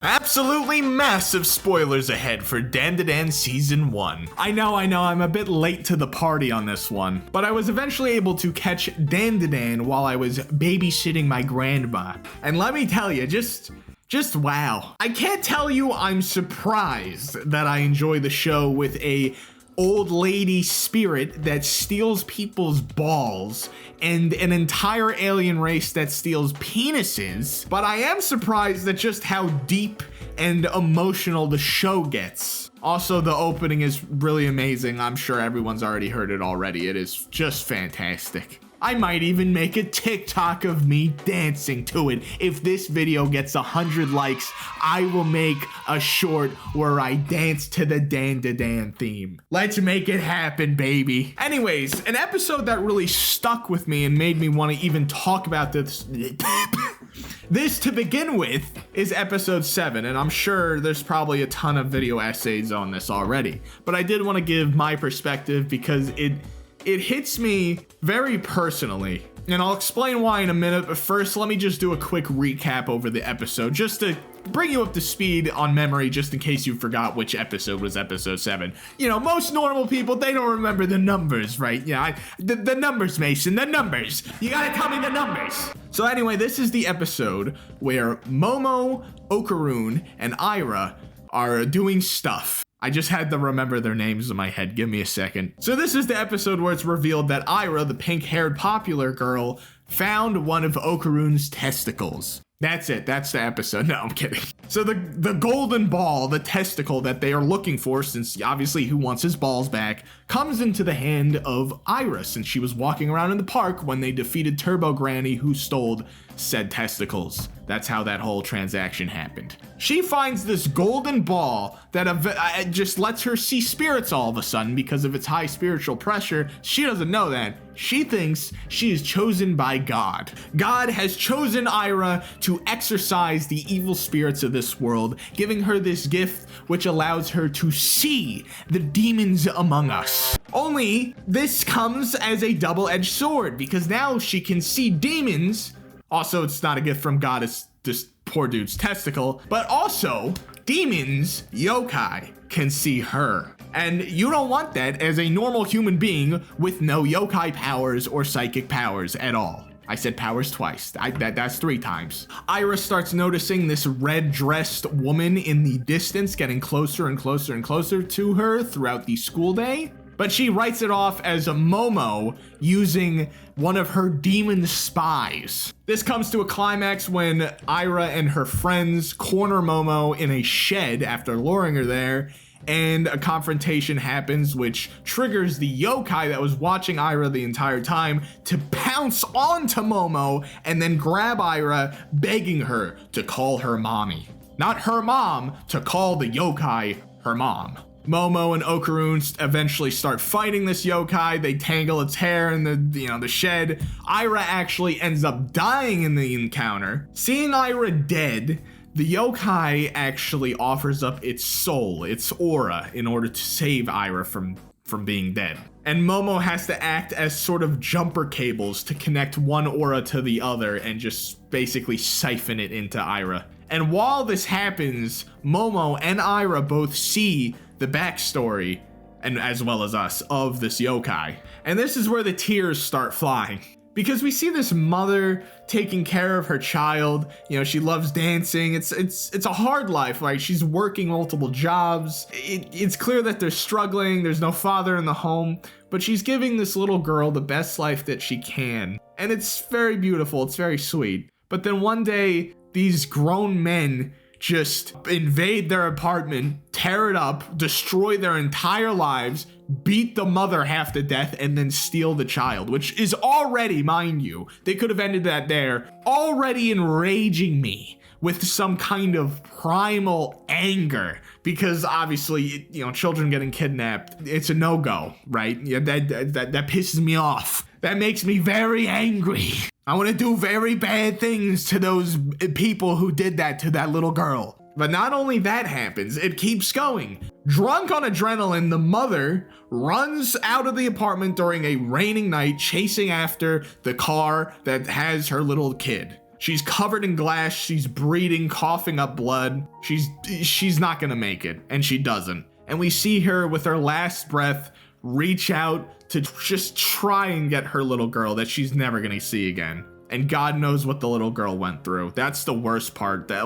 Absolutely massive spoilers ahead for Dandadan Season 1. I know, I'm a bit late to the party on this one, but I was eventually able to catch Dandadan while I was babysitting my grandma. And let me tell you, just wow. I can't tell you I'm surprised that I enjoy the show with a old lady spirit that steals people's balls and an entire alien race that steals penises, but I am surprised at just how deep and emotional the show gets. Also, the opening is really amazing. I'm sure everyone's already heard it already. It is just fantastic. I might even make a TikTok of me dancing to it. If this video gets 100 likes, I will make a short where I dance to the Dandadan theme. Let's make it happen, baby. Anyways, an episode that really stuck with me and made me want to even talk about this to begin with is episode 7, and I'm sure there's probably a ton of video essays on this already, but I did want to give my perspective because it hits me very personally, and I'll explain why in a minute, but first let me just do a quick recap over the episode, just to bring you up to speed on memory, just in case you forgot which episode was episode 7. You know, most normal people, they don't remember the numbers, right? Yeah, the numbers, Mason, the numbers. You gotta tell me the numbers. So anyway, this is the episode where Momo, Okarun, and Ira are doing stuff. I just had to remember their names in my head. Give me a second. So this is the episode where it's revealed that Ira, the pink-haired popular girl, found one of Okarun's testicles. That's it. That's the episode. No, I'm kidding. So the golden ball, the testicle that they are looking for, since obviously who wants his balls back, comes into the hand of Ira, since she was walking around in the park when they defeated Turbo Granny, who stole said testicles. That's how that whole transaction happened. She finds this golden ball that just lets her see spirits all of a sudden because of its high spiritual pressure. She doesn't know that. She thinks she is chosen by God. God has chosen Ira to exorcise the evil spirits of this world, giving her this gift which allows her to see the demons among us. Only this comes as a double-edged sword because now she can see demons. Also, it's not a gift from God, it's this poor dude's testicle, but also demons, yokai, can see her. And you don't want that as a normal human being with no yokai powers or psychic powers at all. I said powers twice. That's 3 times. Ira starts noticing this red-dressed woman in the distance getting closer and closer and closer to her throughout the school day. But she writes it off as a Momo using one of her demon spies. This comes to a climax when Ira and her friends corner Momo in a shed after luring her there, and a confrontation happens which triggers the yokai that was watching Ira the entire time to pounce onto Momo and then grab Ira, begging her to call her mommy. Not her mom, to call the yokai her mom. Momo and Okarun eventually start fighting this yokai. They tangle its hair in the shed. Ira actually ends up dying in the encounter. Seeing Ira dead, the yokai actually offers up its soul, its aura, in order to save Ira from being dead. And Momo has to act as sort of jumper cables to connect one aura to the other and just basically siphon it into Ira. And while this happens, Momo and Ira both see the backstory, and as well as us, of this yokai. And this is where the tears start flying. Because we see this mother taking care of her child. You know, she loves dancing. It's a hard life, right? She's working multiple jobs. It's clear that they're struggling. There's no father in the home, but she's giving this little girl the best life that she can. And it's very beautiful. It's very sweet. But then one day, these grown men just invade their apartment, tear it up, destroy their entire lives, beat the mother half to death, and then steal the child, which is already, mind you, they could have ended that there, already enraging me with some kind of primal anger, because obviously, you know, children getting kidnapped, it's a no-go, right? Yeah, that pisses me off. That makes me very angry. I want to do very bad things to those people who did that to that little girl. But not only that happens, it keeps going. Drunk on adrenaline, the mother runs out of the apartment during a raining night, chasing after the car that has her little kid. She's covered in glass, she's bleeding, coughing up blood. She's not gonna make it, and she doesn't. And we see her with her last breath reach out to just try and get her little girl that she's never gonna see again. And God knows what the little girl went through. That's the worst part. That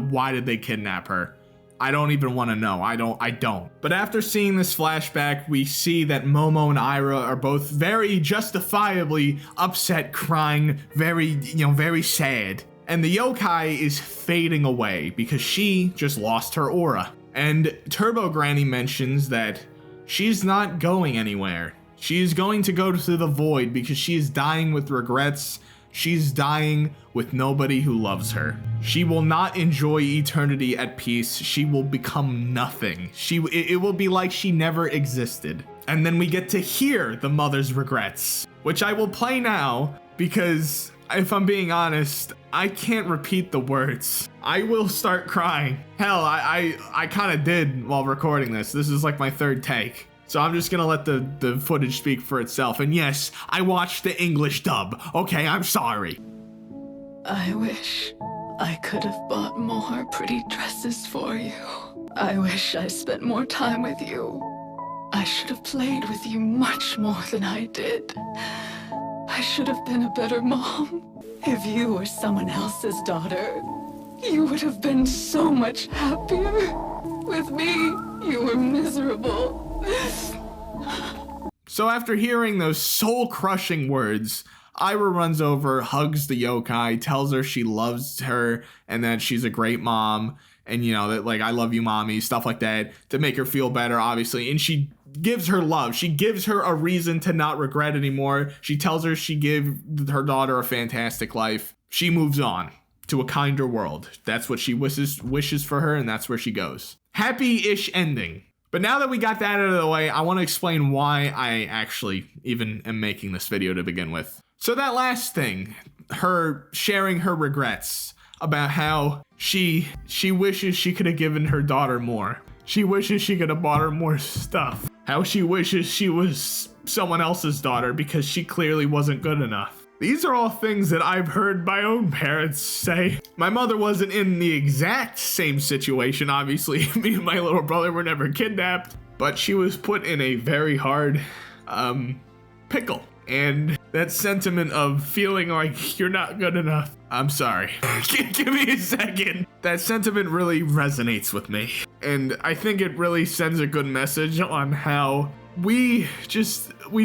why did they kidnap her? I don't even want to know. I don't. But after seeing this flashback, we see that Momo and Ira are both very justifiably upset, crying, very sad. And the yokai is fading away because she just lost her aura. And Turbo Granny mentions that she's not going anywhere. She is going to go to the void because she is dying with regrets. She's dying with nobody who loves her. She will not enjoy eternity at peace. She will become nothing. It will be like she never existed. And then we get to hear the mother's regrets, which I will play now because if I'm being honest, I can't repeat the words. I will start crying. Hell, I kind of did while recording this. This is like my third take. So I'm just gonna let the footage speak for itself. And yes, I watched the English dub. Okay, I'm sorry. I wish I could have bought more pretty dresses for you. I wish I spent more time with you. I should have played with you much more than I did. I should have been a better mom. If you were someone else's daughter, you would have been so much happier. With me, you were miserable. So after hearing those soul-crushing words, Ira runs over, hugs the yokai, tells her she loves her and that she's a great mom, and that I love you, mommy, stuff like that, to make her feel better, obviously. And she gives her love. She gives her a reason to not regret anymore. She tells her she gave her daughter a fantastic life. She moves on to a kinder world. That's what she wishes for her, and that's where she goes. Happy-ish ending. But now that we got that out of the way, I want to explain why I actually even am making this video to begin with. So that last thing, her sharing her regrets about how she wishes she could have given her daughter more. She wishes she could have bought her more stuff. How she wishes she was someone else's daughter because she clearly wasn't good enough. These are all things that I've heard my own parents say. My mother wasn't in the exact same situation, obviously. Me and my little brother were never kidnapped, but she was put in a very hard pickle. And that sentiment of feeling like you're not good enough. I'm sorry. Give me a second. That sentiment really resonates with me. And I think it really sends a good message on how we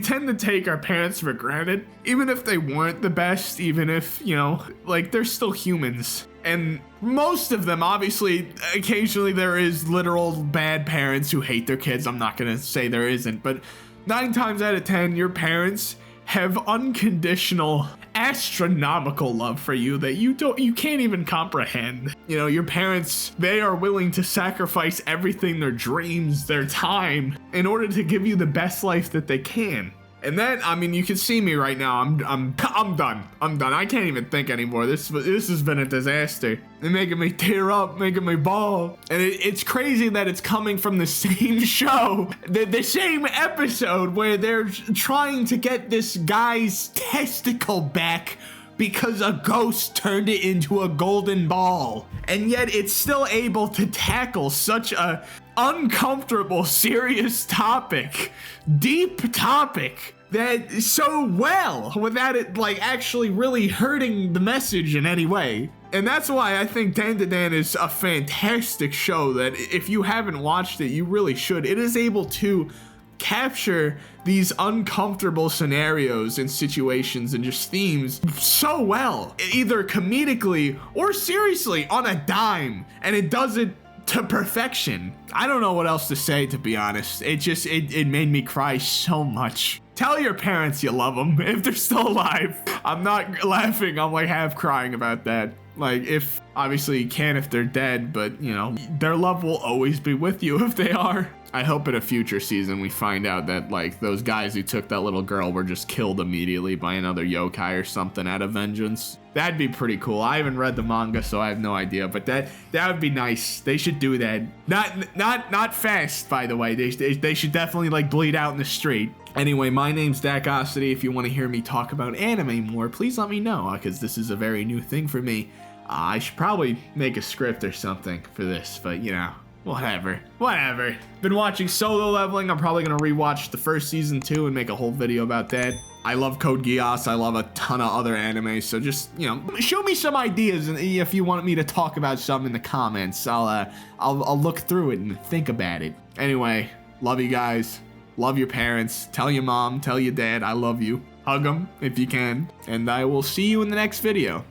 tend to take our parents for granted, even if they weren't the best, even if, they're still humans. And most of them, obviously, occasionally there is literal bad parents who hate their kids. I'm not gonna say there isn't, but 9 times out of 10, your parents have unconditional, astronomical love for you that you can't even comprehend. Your parents, they are willing to sacrifice everything, their dreams, their time, in order to give you the best life that they can. And that, you can see me right now. I'm done. I can't even think anymore. This has been a disaster. They're making me tear up, making me bawl. And it's crazy that it's coming from the same show, the same episode where they're trying to get this guy's testicle back because a ghost turned it into a golden ball. And yet it's still able to tackle such a uncomfortable, serious topic, deep topic, that so well without it actually really hurting the message in any way. And that's why I think Dandadan is a fantastic show that if you haven't watched it, you really should. It is able to capture these uncomfortable scenarios and situations and just themes so well, either comedically or seriously on a dime, and it does it to perfection. I don't know what else to say, to be honest. It made me cry so much. Tell your parents you love them if they're still alive. I'm not laughing, I'm half crying about that. If obviously you can if they're dead, but their love will always be with you if they are. I hope in a future season we find out that those guys who took that little girl were just killed immediately by another yokai or something out of vengeance. That'd be pretty cool. I haven't read the manga, so I have no idea, but that would be nice. They should do that. Not fast, by the way. They should definitely bleed out in the street. Anyway, my name's Dakosity. If you want to hear me talk about anime more, please let me know, because this is a very new thing for me. I should probably make a script or something for this, but you know, whatever. Been watching Solo Leveling. I'm probably going to rewatch the first season too and make a whole video about that. I love Code Geass. I love a ton of other anime, so just, you know, show me some ideas, and if you want me to talk about some in the comments, I'll look through it and think about it. Anyway, love you guys. Love your parents. Tell your mom, tell your dad I love you. Hug them if you can, and I will see you in the next video.